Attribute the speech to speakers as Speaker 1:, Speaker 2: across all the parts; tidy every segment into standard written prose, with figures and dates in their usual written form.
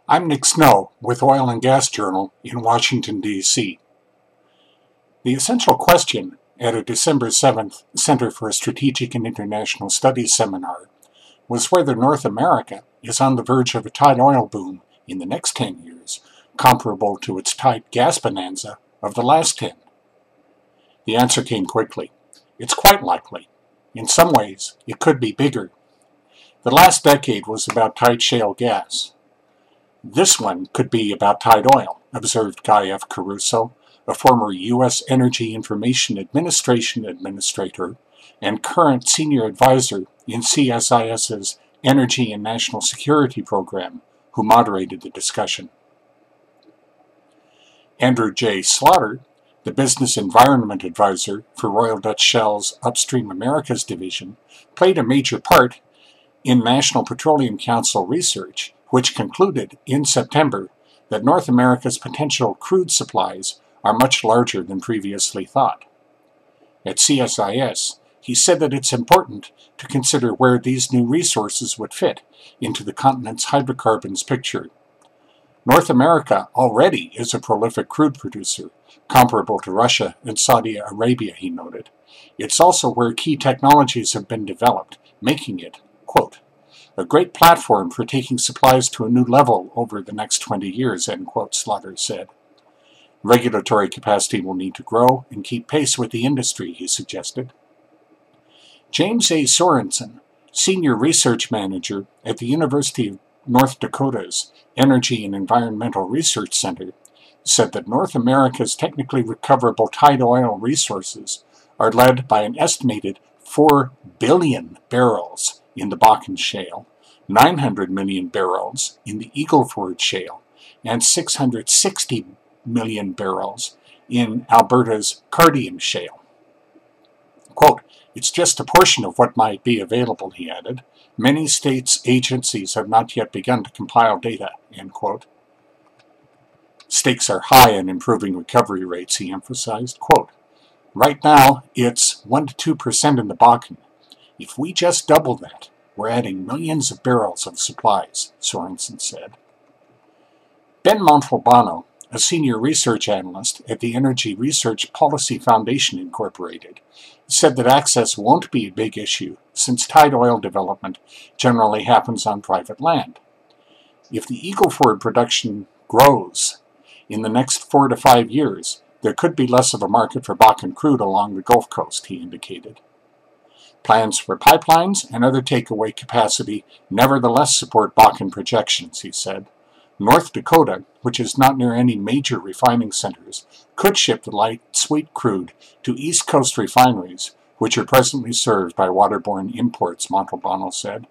Speaker 1: I'm Nick Snow with Oil and Gas Journal in Washington, D.C. The essential question at a December 7th Center for Strategic and International Studies seminar was whether North America is on the verge of a tight oil boom in the next 10 years, comparable to its tight gas bonanza of the last 10. The answer came quickly. It's quite likely. In some ways, it could be bigger. The last decade was about tight shale gas. This one could be about tight oil, observed Guy F. Caruso, a former U.S. Energy Information Administration administrator and current senior advisor in CSIS's Energy and National Security Program, who moderated the discussion. Andrew J. Slaughter, the Business Environment Advisor for Royal Dutch Shell's Upstream Americas division, played a major part in National Petroleum Council research, which concluded in September that North America's potential crude supplies are much larger than previously thought. At CSIS, he said that it's important to consider where these new resources would fit into the continent's hydrocarbons picture. North America already is a prolific crude producer, comparable to Russia and Saudi Arabia, he noted. It's also where key technologies have been developed, making it, quote, a great platform for taking supplies to a new level over the next 20 years, end quote, Slaughter said. Regulatory capacity will need to grow and keep pace with the industry, he suggested. James A. Sorensen, Senior Research Manager at the University of North Dakota's Energy and Environmental Research Center, said that North America's technically recoverable tight oil resources are led by an estimated 4 billion barrels in the Bakken Shale, 900 million barrels in the Eagle Ford Shale, and 660 million barrels in Alberta's Cardium Shale. Quote, it's just a portion of what might be available, he added. Many states' agencies have not yet begun to compile data, end quote. Stakes are high in improving recovery rates, he emphasized. Quote, right now, it's 1 to 2% in the Bakken. If we just double that, we're adding millions of barrels of supplies, Sorensen said. Ben Montalbano, a senior research analyst at the Energy Research Policy Foundation Incorporated, said that access won't be a big issue since tight oil development generally happens on private land. If the Eagle Ford production grows in the next 4 to 5 years, there could be less of a market for Bakken crude along the Gulf Coast, he indicated. Plans for pipelines and other takeaway capacity nevertheless support Bakken projections, he said. North Dakota, which is not near any major refining centers, could ship the light, sweet crude to East Coast refineries, which are presently served by waterborne imports, Montalbano said.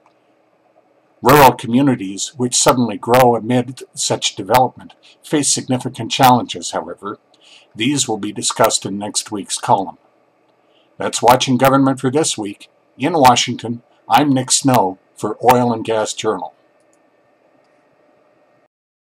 Speaker 1: Rural communities, which suddenly grow amid such development, face significant challenges, however. These will be discussed in next week's column. That's Watching Government for this week. In Washington, I'm Nick Snow for Oil and Gas Journal.